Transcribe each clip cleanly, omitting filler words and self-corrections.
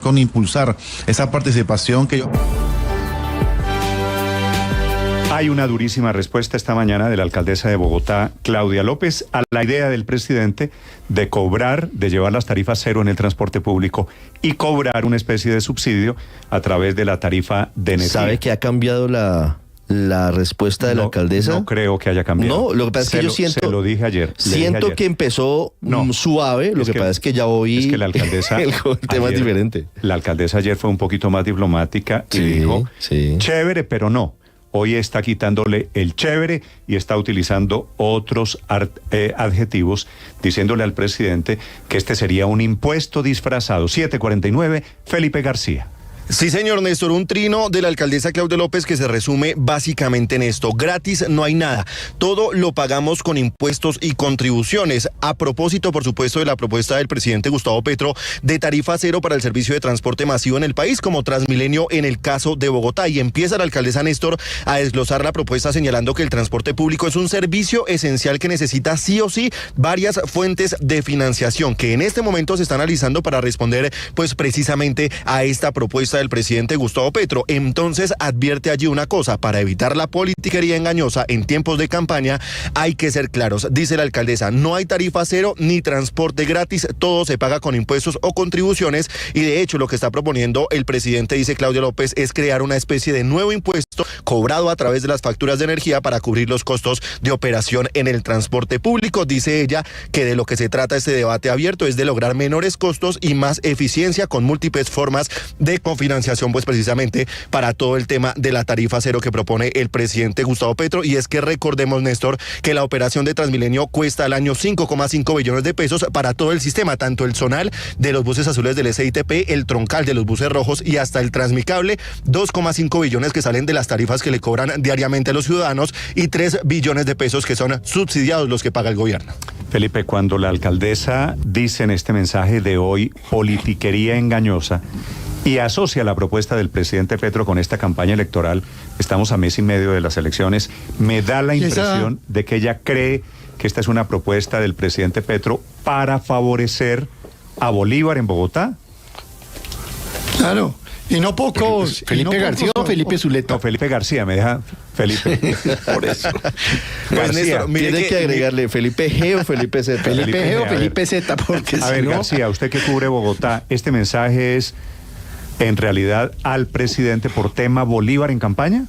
con impulsar esa participación que yo... Hay una durísima respuesta esta mañana de la alcaldesa de Bogotá, Claudia López, a la idea del presidente de cobrar, de llevar las tarifas cero en el transporte público y cobrar una especie de subsidio a través de la tarifa de energía. ¿Sabe que ha cambiado la respuesta de la alcaldesa? No creo que haya cambiado. No, lo que pasa es que yo siento... Se lo dije ayer. Siento que empezó suave, lo que pasa es que ya hoy... Es que la alcaldesa... el tema es diferente. La alcaldesa ayer fue un poquito más diplomática y dijo, chévere, pero no. Hoy está quitándole el chévere y está utilizando otros adjetivos, diciéndole al presidente que este sería un impuesto disfrazado. 7:49, Felipe García. Sí, señor Néstor, un trino de la alcaldesa Claudia López que se resume básicamente en esto. Gratis no hay nada. Todo lo pagamos con impuestos y contribuciones. A propósito, por supuesto, de la propuesta del presidente Gustavo Petro de tarifa cero para el servicio de transporte masivo en el país, como Transmilenio en el caso de Bogotá. Y empieza la alcaldesa Néstor a desglosar la propuesta señalando que el transporte público es un servicio esencial que necesita sí o sí varias fuentes de financiación que en este momento se está analizando para responder pues precisamente a esta propuesta del presidente Gustavo Petro. Entonces advierte allí una cosa: para evitar la politiquería engañosa en tiempos de campaña hay que ser claros. Dice la alcaldesa, no hay tarifa cero ni transporte gratis, todo se paga con impuestos o contribuciones, y de hecho lo que está proponiendo el presidente, dice Claudia López, es crear una especie de nuevo impuesto cobrado a través de las facturas de energía para cubrir los costos de operación en el transporte público. Dice ella que de lo que se trata este debate abierto es de lograr menores costos y más eficiencia con múltiples formas de cofinanciación, pues precisamente para todo el tema de la tarifa cero que propone el presidente Gustavo Petro. Y es que recordemos, Néstor, que la operación de Transmilenio cuesta al año 5,5 billones de pesos para todo el sistema, tanto el zonal de los buses azules del SITP, el troncal de los buses rojos y hasta el Transmicable, 2,5 billones que salen de las tarifas que le cobran diariamente a los ciudadanos y 3 billones de pesos que son subsidiados los que paga el gobierno. Felipe, cuando la alcaldesa dice en este mensaje de hoy politiquería engañosa y asocia la propuesta del presidente Petro con esta campaña electoral, estamos a mes y medio de las elecciones, me da la impresión de que ella cree que esta es una propuesta del presidente Petro para favorecer a Bolívar en Bogotá. Claro, y no pocos. ¿Felipe García o Felipe Zuleta? No, Felipe García, me deja Felipe. Por eso. Pues Néstor, tiene que agregarle Felipe G o Felipe Z. Felipe G o Felipe Z, porque a ver, García, usted que cubre Bogotá, este mensaje es en realidad al presidente por tema Bolívar en campaña.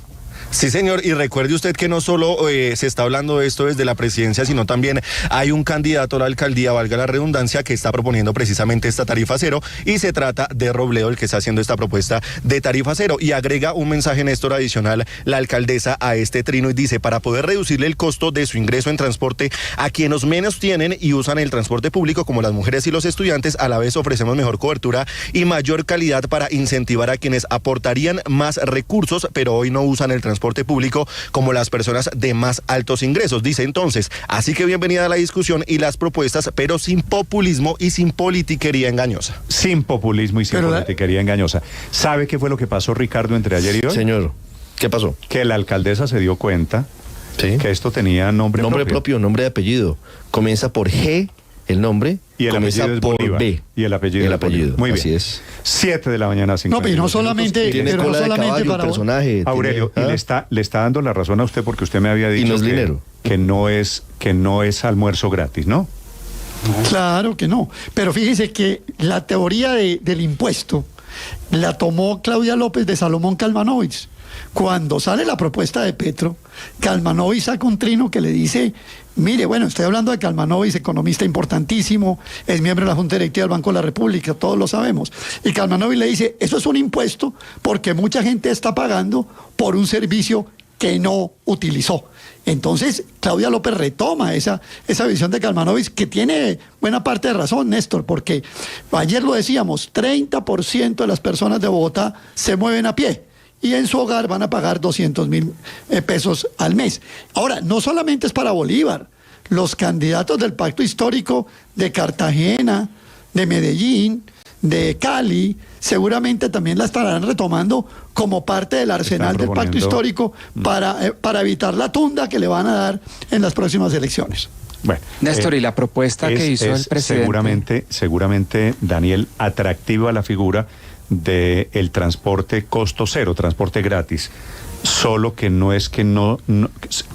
Sí, señor, y recuerde usted que no solo se está hablando de esto desde la presidencia, sino también hay un candidato a la alcaldía, valga la redundancia, que está proponiendo precisamente esta tarifa cero, y se trata de Robledo, el que está haciendo esta propuesta de tarifa cero. Y agrega un mensaje, Néstor, adicional la alcaldesa a este trino, y dice: para poder reducirle el costo de su ingreso en transporte a quienes menos tienen y usan el transporte público, como las mujeres y los estudiantes, a la vez ofrecemos mejor cobertura y mayor calidad para incentivar a quienes aportarían más recursos, pero hoy no usan el transporte público, como las personas de más altos ingresos. Dice entonces, así que bienvenida a la discusión y las propuestas, pero sin populismo y sin politiquería engañosa. Sin populismo y sin politiquería engañosa. ¿Sabe qué fue lo que pasó, Ricardo, entre ayer y hoy? Señor, ¿qué pasó? Que la alcaldesa se dio cuenta que esto tenía nombre propio, nombre de apellido. Comienza por G, el nombre, y el apellido es por Bolívar. B. Y el apellido. Muy bien. Así es. 7 de la mañana, 5. No, pero no solamente, tiene pero cola no de solamente caballo, para personaje. Aurelio, tiene, y le está dando la razón a usted, porque usted me había dicho y no es dinero. que no es almuerzo gratis, ¿no? Claro que no. Pero fíjese que la teoría del impuesto la tomó Claudia López de Salomón Kalmanovich. Cuando sale la propuesta de Petro, Kalmanovich saca un trino que le dice: mire, bueno, estoy hablando de Kalmanovich, economista importantísimo, es miembro de la Junta Directiva del Banco de la República, todos lo sabemos. Y Kalmanovich le dice: eso es un impuesto porque mucha gente está pagando por un servicio que no utilizó. Entonces, Claudia López retoma esa visión de Kalmanovich, que tiene buena parte de razón, Néstor, porque ayer lo decíamos, 30% de las personas de Bogotá se mueven a pie y en su hogar van a pagar 200.000 pesos al mes. Ahora, no solamente es para Bolívar, los candidatos del pacto histórico de Cartagena, de Medellín, de Cali, seguramente también la estarán retomando como parte del arsenal del pacto histórico para evitar la tunda que le van a dar en las próximas elecciones. Bueno, Néstor, y la propuesta que hizo el presidente. Seguramente, Daniel, atractiva la figura del transporte costo cero, transporte gratis. Solo que no es que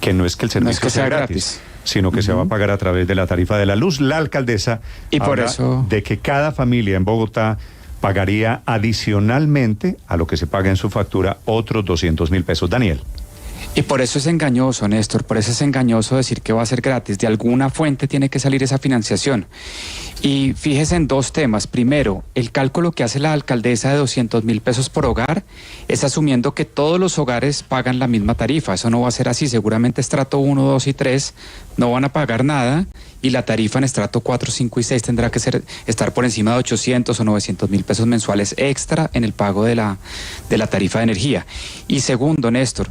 que el servicio sea gratis, sino que se va a pagar a través de la tarifa de la luz. La alcaldesa habla de que cada familia en Bogotá pagaría adicionalmente a lo que se paga en su factura otros 200.000 pesos. Daniel. Y por eso es engañoso, Néstor, por eso es engañoso decir que va a ser gratis. De alguna fuente tiene que salir esa financiación. Y fíjese en dos temas. Primero, el cálculo que hace la alcaldesa de 200.000 pesos por hogar es asumiendo que todos los hogares pagan la misma tarifa. Eso no va a ser así. Seguramente estrato 1, 2 y 3 no van a pagar nada y la tarifa en estrato 4, 5 y 6 tendrá que estar por encima de 800 o 900.000 pesos mensuales extra en el pago de la tarifa de energía. Y segundo, Néstor,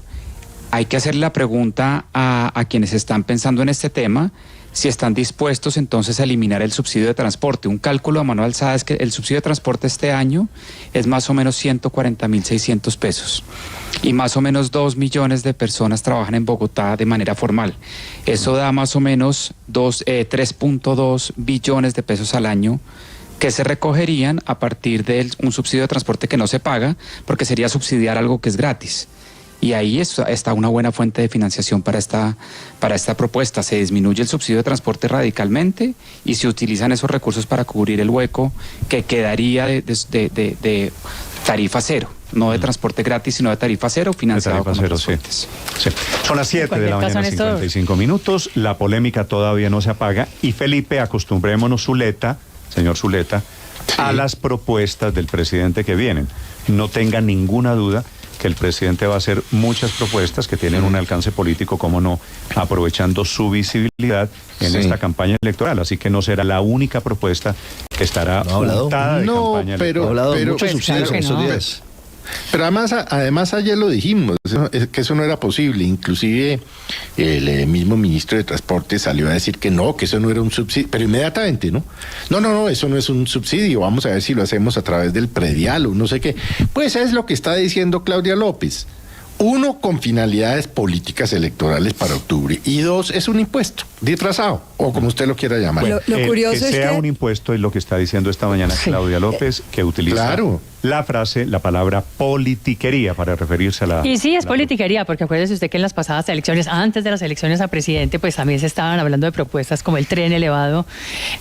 hay que hacerle la pregunta a quienes están pensando en este tema, si están dispuestos entonces a eliminar el subsidio de transporte. Un cálculo a mano alzada es que el subsidio de transporte este año es más o menos 140.600 pesos. Y más o menos 2 millones de personas trabajan en Bogotá de manera formal. Eso da más o menos 3.2 billones de pesos al año que se recogerían a partir de un subsidio de transporte que no se paga, porque sería subsidiar algo que es gratis. Y ahí está una buena fuente de financiación para esta propuesta. Se disminuye el subsidio de transporte radicalmente y se utilizan esos recursos para cubrir el hueco que quedaría de tarifa cero. No de transporte gratis, sino de tarifa cero, financiado con otras fuentes. Sí. Son las 7 de la mañana, 55 minutos. La polémica todavía no se apaga. Y Felipe, acostumbrémonos, señor Zuleta, a las propuestas del presidente que vienen. No tenga ninguna duda que el presidente va a hacer muchas propuestas que tienen un alcance político, como no, aprovechando su visibilidad en esta campaña electoral. Así que no será la única propuesta que estará montada de campaña electoral. Pero muchos subsidios en esos días. Pero además ayer lo dijimos, que eso no era posible. Inclusive el mismo ministro de Transporte salió a decir que eso no era un subsidio, pero inmediatamente, ¿no? No, eso no es un subsidio, vamos a ver si lo hacemos a través del predial o no sé qué. Pues es lo que está diciendo Claudia López. 1, con finalidades políticas electorales para octubre, y 2, es un impuesto disfrazado, o como usted lo quiera llamar. Lo curioso que es sea que un impuesto es lo que está diciendo esta mañana Claudia López, que utiliza la palabra politiquería para referirse a la... Y sí, es politiquería, porque acuérdese usted que en las pasadas elecciones, antes de las elecciones a presidente, pues también se estaban hablando de propuestas como el tren elevado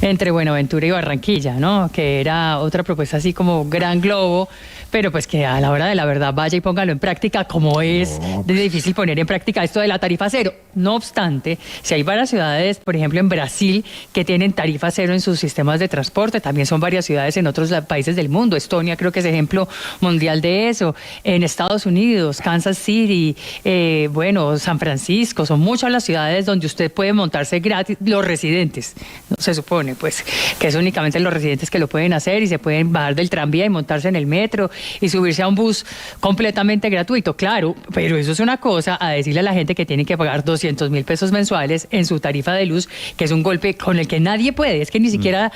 entre Buenaventura y Barranquilla, ¿no? Que era otra propuesta así como gran globo, pero pues que a la hora de la verdad vaya y póngalo en práctica, como es de difícil poner en práctica esto de la tarifa cero. No obstante, si hay varias ciudades, por ejemplo en Brasil, que tienen tarifa cero en sus sistemas de transporte, también son varias ciudades en otros países del mundo. Estonia creo que es ejemplo mundial de eso. En Estados Unidos, Kansas City, San Francisco, son muchas las ciudades donde usted puede montarse gratis, los residentes, no se supone pues que es únicamente los residentes que lo pueden hacer, y se pueden bajar del tranvía y montarse en el metro y subirse a un bus completamente gratuito, claro, pero eso es una cosa a decirle a la gente que tiene que pagar 200.000 pesos mensuales en su tarifa de luz, que es un golpe con el que nadie puede, es que ni siquiera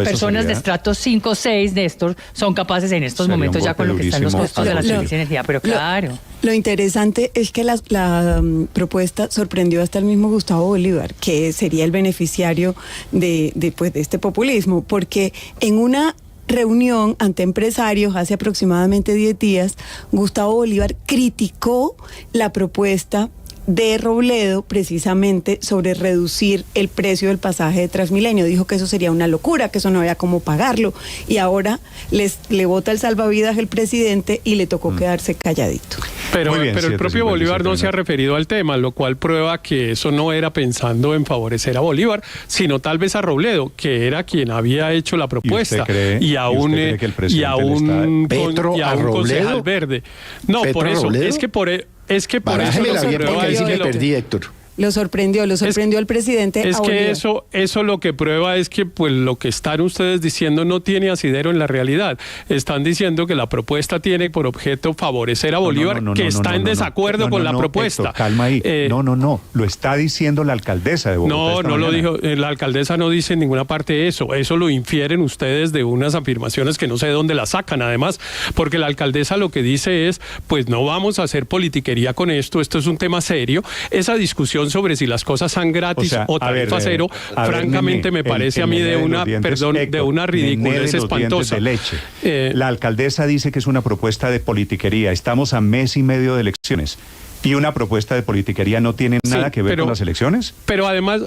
personas de estratos 5 o 6, Néstor, son capaces en estos momentos ya con lo que están los costos de la energía, pero claro. Lo interesante es que la propuesta sorprendió hasta el mismo Gustavo Bolívar, que sería el beneficiario de este populismo, porque en una reunión ante empresarios hace aproximadamente 10 días, Gustavo Bolívar criticó la propuesta de Robledo precisamente sobre reducir el precio del pasaje de Transmilenio. Dijo que eso sería una locura, que eso no había cómo pagarlo, y ahora le bota el salvavidas el presidente y le tocó quedarse calladito. Pero el propio Bolívar no se ha referido al tema, lo cual prueba que eso no era pensando en favorecer a Bolívar, sino tal vez a Robledo, que era quien había hecho la propuesta, y a un concejal verde. No, por eso, Robledo? Es que por eso lo prueba es que perdí, Héctor. Lo sorprendió el presidente. Es que eso lo que prueba es que pues lo que están ustedes diciendo no tiene asidero en la realidad. Están diciendo que la propuesta tiene por objeto favorecer a Bolívar, que está en desacuerdo con la propuesta. Héctor, calma ahí. No. Lo está diciendo la alcaldesa de Bogotá. No lo dijo. La alcaldesa no dice en ninguna parte eso. Eso lo infieren ustedes de unas afirmaciones que no sé de dónde las sacan, además, porque la alcaldesa lo que dice es, pues no vamos a hacer politiquería con esto. Esto es un tema serio. Esa discusión discusión sobre si las cosas son gratis o tarifa cero, francamente me parece a mí de una ridiculez espantosa. De leche. La alcaldesa dice que es una propuesta de politiquería. Estamos a mes y medio de elecciones. ¿Y una propuesta de politiquería no tiene nada que ver con las elecciones? Pero además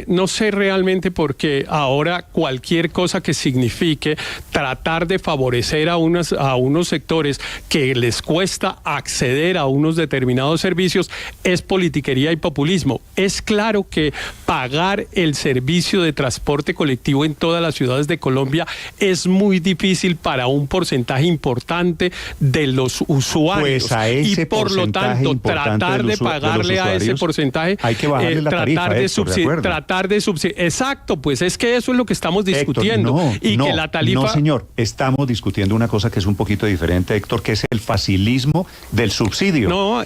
no sé realmente por qué ahora cualquier cosa que signifique tratar de favorecer a unos sectores que les cuesta acceder a unos determinados servicios es politiquería y populismo. Es claro que pagar el servicio de transporte colectivo en todas las ciudades de Colombia es muy difícil para un porcentaje importante de los usuarios. Pues a ese y por lo tanto tratar de pagarle a ese porcentaje, hay que bajarle la tarifa, tratar de subsidiar. Exacto, pues es que eso es lo que estamos discutiendo. Héctor, que la tarifa... No, señor, estamos discutiendo una cosa que es un poquito diferente, Héctor, que es el facilismo del subsidio. No,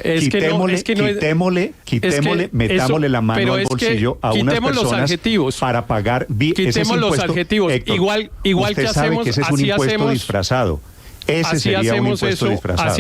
metámosle la mano al bolsillo a unas personas para pagar quitemos los adjetivos. Héctor, igual usted que sabe hacemos, que ese es un impuesto disfrazado. Ese sería un impuesto disfrazado.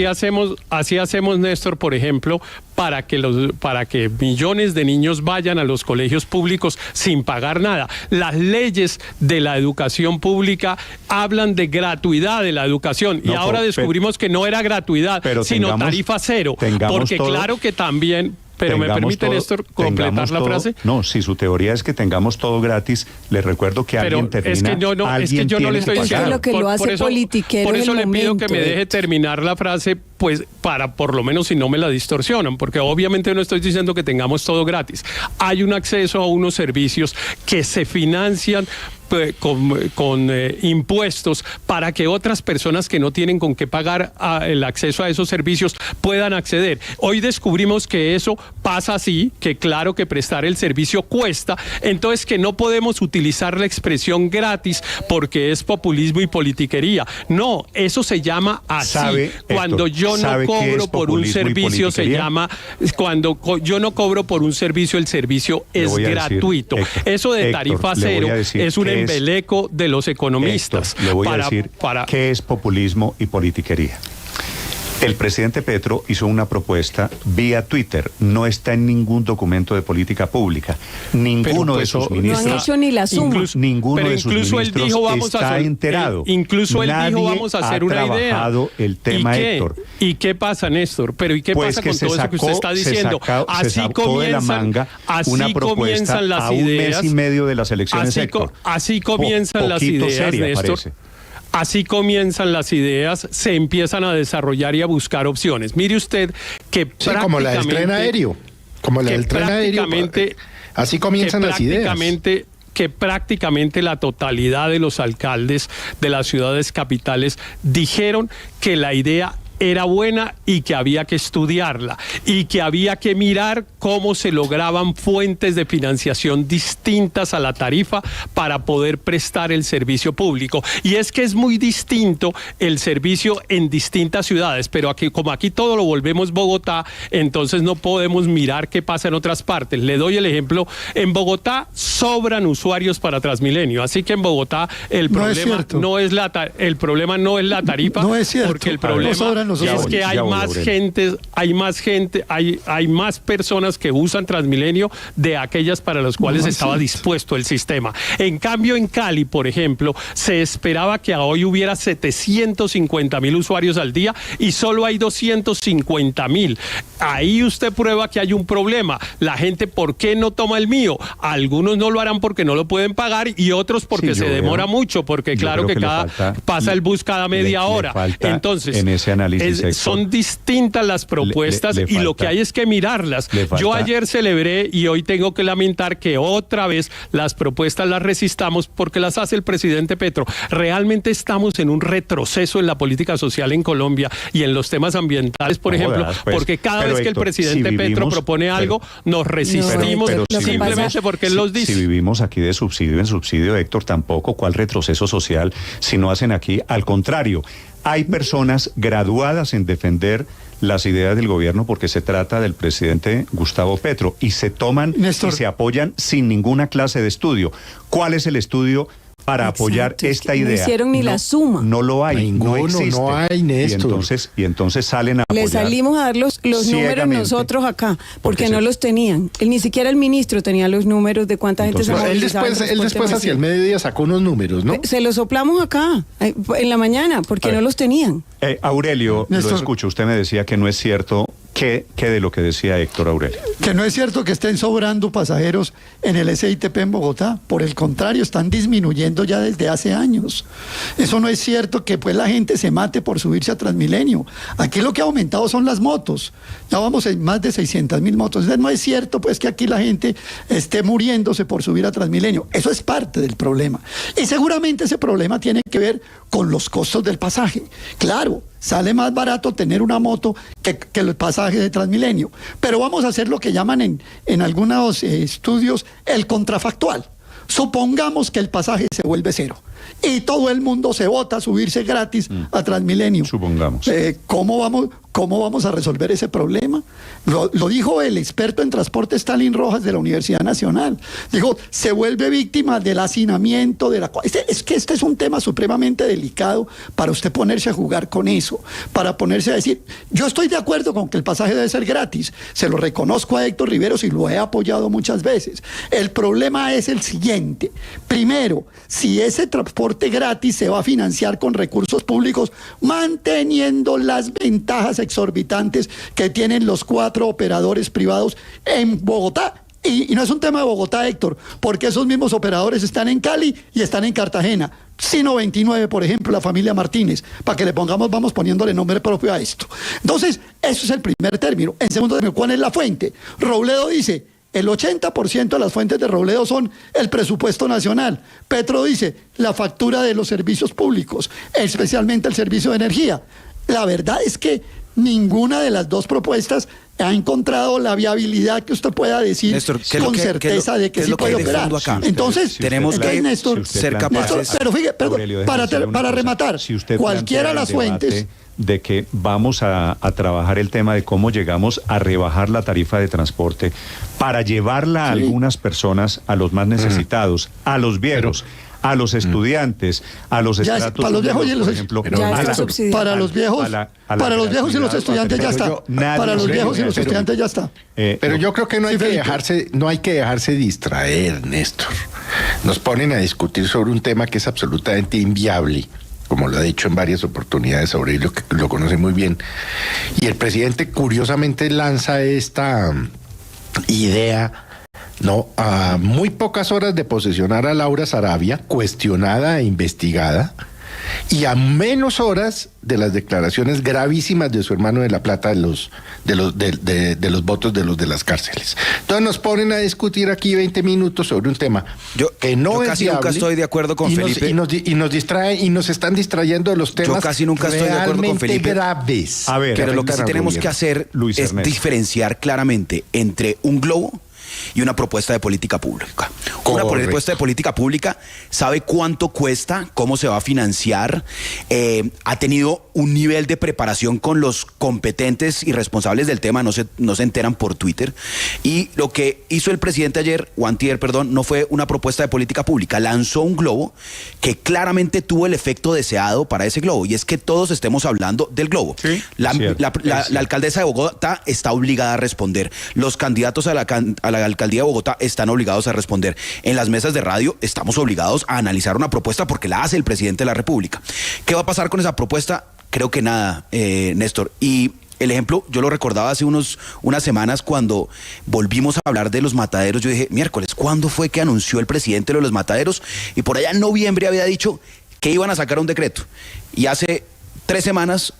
Así hacemos, Néstor, por ejemplo, para que millones de niños vayan a los colegios públicos sin pagar nada. Las leyes de la educación pública hablan de gratuidad de la educación y ahora descubrimos que no era gratuidad, sino tarifa cero. Porque claro que también... Pero me permite, Néstor, completar la frase. No, si su teoría es que tengamos todo gratis, le recuerdo que alguien termina. Es que yo no le estoy diciendo. Lo que lo hace politiquero. Por eso le pido que me deje terminar la frase, pues para por lo menos si no me la distorsionan, porque obviamente no estoy diciendo que tengamos todo gratis. Hay un acceso a unos servicios que se financian con impuestos para que otras personas que no tienen con qué pagar el acceso a esos servicios puedan acceder. Hoy descubrimos que eso pasa así, que claro que prestar el servicio cuesta, entonces que no podemos utilizar la expresión gratis porque es populismo y politiquería. No, eso se llama así. Cuando yo no cobro por un servicio se llama, cuando yo no cobro por un servicio, el servicio es gratuito. Eso de tarifa cero es un embeleco de los economistas. Le voy a decir qué es populismo y politiquería. El presidente Petro hizo una propuesta vía Twitter, no está en ningún documento de política pública. Ninguno de sus ministros, no han hecho ni la suma. Ninguno de sus ministros él dijo, está enterado. Incluso él dijo, vamos a hacer una idea. Nadie ha trabajado el tema, Héctor. ¿Y qué pasa, Néstor? Pero ¿y qué pasa con todo eso que usted está diciendo? Así comienzan una propuesta a un mes y medio de las elecciones, Héctor. Así comienzan las ideas, Néstor. Así comienzan las ideas, se empiezan a desarrollar y a buscar opciones. Mire usted que prácticamente... como la del tren aéreo. Como la del tren aéreo. Así comienzan las ideas. Que prácticamente la totalidad de los alcaldes de las ciudades capitales dijeron que la idea era buena y que había que estudiarla y que había que mirar cómo se lograban fuentes de financiación distintas a la tarifa para poder prestar el servicio público. Y es que es muy distinto el servicio en distintas ciudades, pero aquí, como aquí todo lo volvemos Bogotá, entonces no podemos mirar qué pasa en otras partes. Le doy el ejemplo, en Bogotá sobran usuarios para Transmilenio, así que en Bogotá el problema no es la tarifa, no es cierto, porque el problema es que hay más personas que usan Transmilenio de aquellas para las cuales estaba dispuesto el sistema. En cambio, en Cali, por ejemplo, se esperaba que hoy hubiera 750.000 usuarios al día y solo hay 250.000. Ahí usted prueba que hay un problema. La gente, ¿por qué no toma el mío? Algunos no lo harán porque no lo pueden pagar y otros porque se demora mucho, porque claro que pasa el bus cada media hora. Entonces, en ese análisis son distintas las propuestas y lo que hay es que mirarlas. Yo ayer celebré y hoy tengo que lamentar que otra vez las propuestas las resistamos porque las hace el presidente Petro. Realmente estamos en un retroceso en la política social en Colombia y en los temas ambientales, por ejemplo, porque cada vez que el presidente Petro propone algo, nos resistimos simplemente porque él los dice. Si vivimos aquí de subsidio en subsidio, Héctor, tampoco cuál retroceso social si no hacen aquí, al contrario. Hay personas graduadas en defender las ideas del gobierno porque se trata del presidente Gustavo Petro y se toman y se apoyan sin ninguna clase de estudio. ¿Cuál es el estudio para apoyar esta idea. No hicieron ni la suma. No lo hay, Ninguno, no existe. no hay, Néstor. Y entonces salen a apoyar. Le salimos a dar los números nosotros acá, porque no los tenían. Ni siquiera el ministro tenía los números de cuánta gente se movilizaba. Él después hacia el mediodía sacó unos números, ¿no? Se los soplamos acá, en la mañana, porque no los tenían. Aurelio, Néstor, lo escucho. Usted me decía que no es cierto. ¿Qué de lo que decía Héctor Aurelio? Que no es cierto que estén sobrando pasajeros en el SITP en Bogotá. Por el contrario, están disminuyendo ya desde hace años. Eso no es cierto que pues la gente se mate por subirse a Transmilenio. Aquí lo que ha aumentado son las motos. Ya vamos en más de 600.000 motos. Entonces no es cierto pues que aquí la gente esté muriéndose por subir a Transmilenio. Eso es parte del problema. Y seguramente ese problema tiene que ver con los costos del pasaje. Claro, sale más barato tener una moto que el pasaje de Transmilenio. Pero vamos a hacer lo que llaman en algunos estudios el contrafactual. Supongamos que el pasaje se vuelve cero y todo el mundo se vota a subirse gratis a Transmilenio. Supongamos. ¿Cómo vamos a resolver ese problema? Lo dijo el experto en transporte Stalin Rojas de la Universidad Nacional. Dijo, se vuelve víctima del hacinamiento, es que este es un tema supremamente delicado para usted ponerse a jugar con eso, para ponerse a decir, yo estoy de acuerdo con que el pasaje debe ser gratis, se lo reconozco a Héctor Riveros y lo he apoyado muchas veces. El problema es el siguiente. Primero, si ese transporte gratis se va a financiar con recursos públicos, manteniendo las ventajas exorbitantes que tienen los 4 operadores privados en Bogotá. Y no es un tema de Bogotá, Héctor, porque esos mismos operadores están en Cali y están en Cartagena. Sino 29, por ejemplo, la familia Martínez, para que le pongamos, vamos poniéndole nombre propio a esto. Entonces, eso es el primer término. En segundo término, ¿cuál es la fuente? Robledo dice, el 80% de las fuentes de Robledo son el presupuesto nacional. Petro dice, la factura de los servicios públicos, especialmente el servicio de energía. La verdad es que ninguna de las dos propuestas ha encontrado la viabilidad que usted pueda decir, Néstor, con certeza de que sí puede operar. Entonces, tenemos que Néstor, ser capaces. Néstor, pero fíjate, Aurelio, para rematar, si usted cualquiera de las fuentes de que vamos a trabajar el tema de cómo llegamos a rebajar la tarifa de transporte para llevarla a algunas personas, a los más necesitados, a los viejos, a los estudiantes, a los estratos para los viejos y los, por ejemplo, para los viejos, para los viejos y los estudiantes ya está. Para los viejos y los estudiantes ya está. Pero yo creo que no hay que dejarse distraer, Néstor. Nos ponen a discutir sobre un tema que es absolutamente inviable, como lo ha dicho en varias oportunidades, Aurelio, que lo conoce muy bien. Y el presidente curiosamente lanza esta idea, ¿no?, a muy pocas horas de posesionar a Laura Sarabia, cuestionada e investigada, y a menos horas de las declaraciones gravísimas de su hermano de La Plata de los votos de los de las cárceles. Entonces nos ponen a discutir aquí 20 minutos sobre un tema que no es casi viable, nunca estoy de acuerdo con Felipe. Y nos distraen y nos están distrayendo de los temas. Yo casi nunca estoy de acuerdo con Felipe. Graves. A ver, pero lo que sí tenemos que hacer es diferenciar claramente entre un globo y una propuesta de política pública. Una propuesta de política pública sabe cuánto cuesta, cómo se va a financiar, ha tenido un nivel de preparación con los competentes y responsables del tema, no se enteran por Twitter. Y lo que hizo el presidente ayer, o antier, perdón, no fue una propuesta de política pública, lanzó un globo que claramente tuvo el efecto deseado para ese globo, y es que todos estemos hablando del globo. Sí, la alcaldesa de Bogotá está obligada a responder, los candidatos a la alcaldía de Bogotá están obligados a responder, en las mesas de radio estamos obligados a analizar una propuesta porque la hace el presidente de la República. ¿Qué va a pasar con esa propuesta? Creo que nada, Néstor. Y el ejemplo, yo lo recordaba hace unas semanas cuando volvimos a hablar de los mataderos. Yo dije, miércoles, ¿cuándo fue que anunció el presidente lo de los mataderos? Y por allá en noviembre había dicho que iban a sacar un decreto. Y hace 3 semanas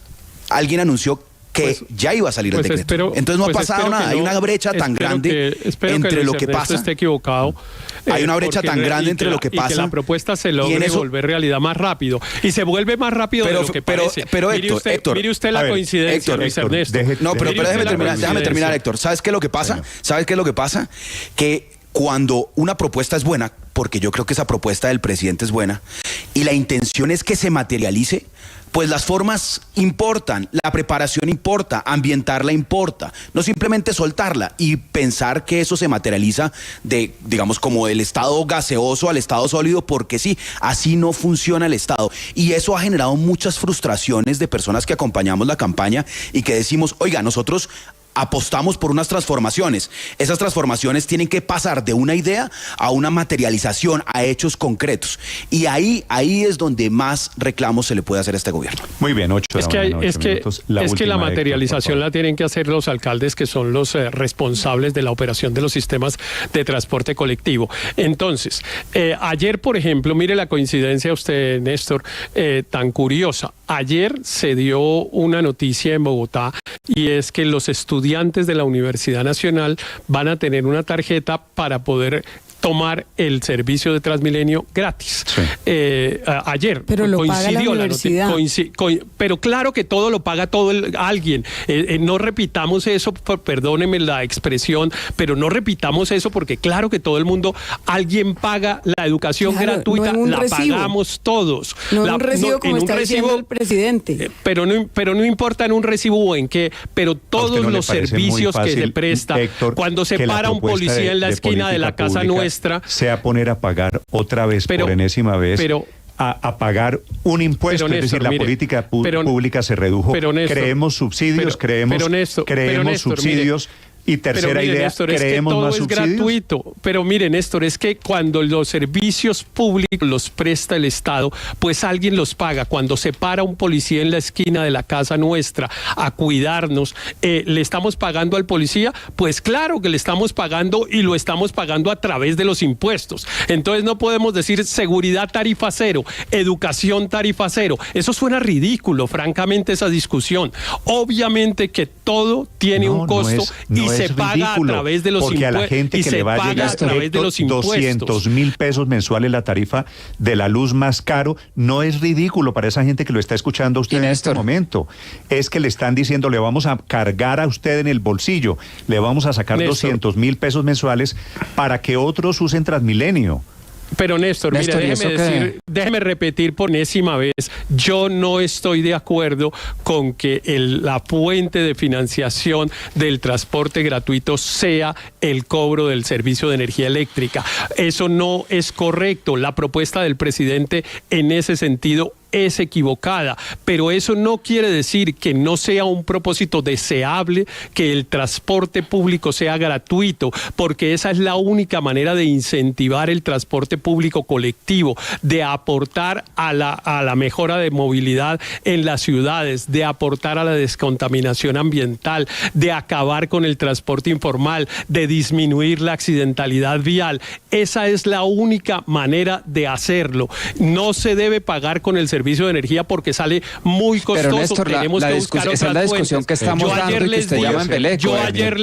alguien anunció que ya iba a salir el decreto. Entonces no ha pasado nada. Hay una brecha tan grande entre lo que pasa. Esté equivocado. Hay una brecha tan grande entre lo que pasa. Y que la propuesta se logre volver realidad más rápido. Y se vuelve más rápido de lo que parece. Pero Héctor, mire usted la coincidencia, Luis Ernesto. No, pero déjame terminar, Héctor. ¿Sabes qué es lo que pasa? Que cuando una propuesta es buena, porque yo creo que esa propuesta del presidente es buena, y la intención es que se materialice, Pues las formas importan, la preparación importa, ambientarla importa, no simplemente soltarla y pensar que eso se materializa de, digamos, como del estado gaseoso al estado sólido, porque sí, así no funciona el Estado. Y eso ha generado muchas frustraciones de personas que acompañamos la campaña y que decimos, oiga, nosotros apostamos por unas transformaciones. Esas transformaciones tienen que pasar de una idea a una materialización, a hechos concretos. Y ahí es donde más reclamos se le puede hacer a este gobierno. Muy bien, 8 de la mañana, Es que la materialización la tienen que hacer los alcaldes, que son los responsables de la operación de los sistemas de transporte colectivo. Entonces, ayer, por ejemplo, mire la coincidencia usted, Néstor, tan curiosa. Ayer se dio una noticia en Bogotá, y es que los estudiantes de la Universidad Nacional van a tener una tarjeta para poder tomar el servicio de Transmilenio gratis. Sí. Ayer pero lo coincidió paga la universidad. Pero claro que todo lo paga alguien. No repitamos eso, perdónenme la expresión, pero no repitamos eso, porque claro que todo el mundo, alguien paga la educación gratuita, no la pagamos todos. No en un recibo como está diciendo el presidente. Pero no importa en un recibo o en qué, pero todos los servicios que se prestan, Héctor, cuando se para un policía en la esquina de la casa nuestra, sea poner a pagar otra vez, por enésima vez, a pagar un impuesto, Néstor, es decir, la política pública se redujo. Néstor, creemos subsidios, creemos subsidios. Y tercera idea, Néstor, creemos más subsidios. Es gratuito. Pero mire, Néstor, es que cuando los servicios públicos los presta el Estado, pues alguien los paga. Cuando se para un policía en la esquina de la casa nuestra a cuidarnos, ¿le estamos pagando al policía? Pues claro que le estamos pagando, y lo estamos pagando a través de los impuestos. Entonces no podemos decir seguridad tarifa cero, educación tarifa cero. Eso suena ridículo, francamente, esa discusión. Obviamente que todo tiene un costo, y se paga a través de los impuestos. Porque a la gente que le va a llegar 200,000 pesos mensuales la tarifa de la luz más caro, no es ridículo para esa gente que lo está escuchando a usted en este momento. Es que le están diciendo, le vamos a cargar a usted en el bolsillo, le vamos a sacar 200,000 pesos mensuales para que otros usen Transmilenio. Pero Néstor, mire, déjeme repetir por enésima vez, yo no estoy de acuerdo con que la fuente de financiación del transporte gratuito sea el cobro del servicio de energía eléctrica. Eso no es correcto. La propuesta del presidente en ese sentido es equivocada, pero eso no quiere decir que no sea un propósito deseable que el transporte público sea gratuito, porque esa es la única manera de incentivar el transporte público colectivo, de aportar a la mejora de movilidad en las ciudades, de aportar a la descontaminación ambiental, de acabar con el transporte informal, de disminuir la accidentalidad vial. Esa es la única manera de hacerlo. No se debe pagar con el servicio de energía porque sale muy costoso. Pero Néstor, tenemos que buscar otras es la discusión fuentes. Que estamos dando y que usted llama en Beleco. Yo ayer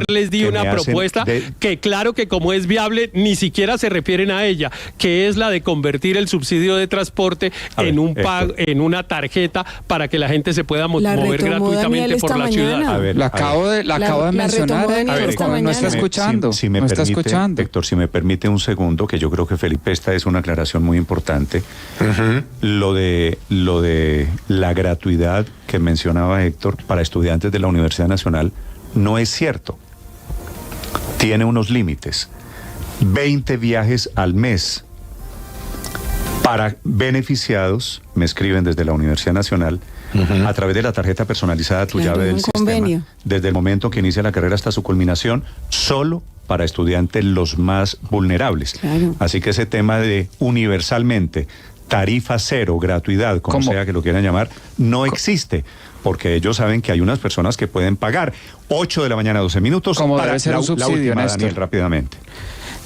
les di una propuesta que claro que como es viable ni siquiera se refieren a ella, que es la de convertir el subsidio de transporte en una tarjeta para que la gente se pueda mover gratuitamente por la ciudad. La acabo de mencionar, no está escuchando. Si me permite, Héctor, si me permite un segundo, que yo creo que Felipe, esta es una aclaración muy importante. Lo de la gratuidad que mencionaba Héctor para estudiantes de la Universidad Nacional no es cierto. Tiene unos límites. 20 viajes al mes para beneficiados, me escriben desde la Universidad Nacional, a través de la tarjeta personalizada Tu Llave del sistema, desde el momento que inicia la carrera hasta su culminación, solo para estudiantes los más vulnerables. Así que ese tema de universalmente tarifa cero, gratuidad, como sea que lo quieran llamar, no existe, porque ellos saben que hay unas personas que pueden pagar. 8 de la mañana, 12 minutos. Como debe ser un subsidio, Néstor. Daniel, rápidamente.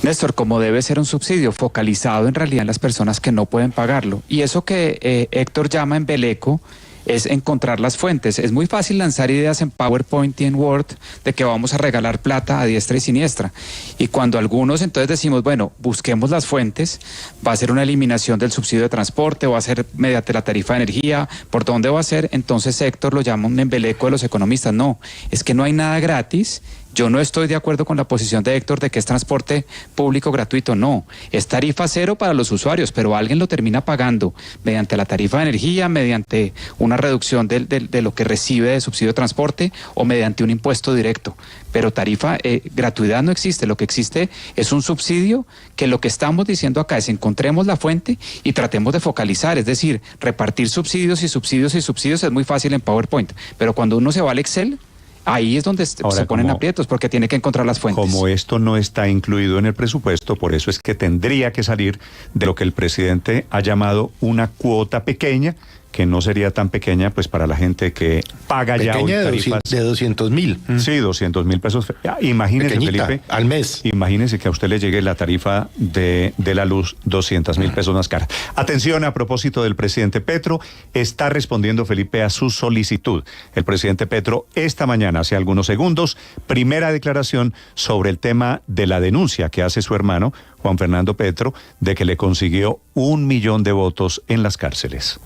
Néstor, como debe ser un subsidio focalizado en realidad en las personas que no pueden pagarlo. Y eso que Héctor llama en Beleco es encontrar las fuentes. Es muy fácil lanzar ideas en PowerPoint y en Word de que vamos a regalar plata a diestra y siniestra. Y cuando algunos entonces decimos, bueno, busquemos las fuentes, va a ser una eliminación del subsidio de transporte, va a ser mediante la tarifa de energía, ¿por dónde va a ser? Entonces Héctor lo llama un embeleco de los economistas. No, es que no hay nada gratis Yo no estoy de acuerdo con la posición de Héctor de que es transporte público gratuito, no. Es tarifa cero para los usuarios, pero alguien lo termina pagando mediante la tarifa de energía, mediante una reducción de lo que recibe de subsidio de transporte o mediante un impuesto directo. Pero tarifa, gratuidad no existe, lo que existe es un subsidio que lo que estamos diciendo acá es encontremos la fuente y tratemos de focalizar, es decir, repartir subsidios y subsidios y subsidios es muy fácil en PowerPoint, pero cuando uno se va al Excel, ahí es donde se ponen aprietos porque tiene que encontrar las fuentes. Como esto no está incluido en el presupuesto, por eso es que tendría que salir de lo que el presidente ha llamado una cuota pequeña, que no sería tan pequeña pues para la gente que paga pequeña ya hoy tarifas de 200,000. Sí, 200,000 pesos. Imagínese, pequeñita, Felipe, al mes. Imagínese que a usted le llegue la tarifa de la luz 200,000 pesos más cara. Atención, a propósito del presidente Petro, está respondiendo Felipe a su solicitud. El presidente Petro esta mañana, hace algunos segundos, primera declaración sobre el tema de la denuncia que hace su hermano, Juan Fernando Petro, de que le consiguió 1 millón de votos en las cárceles.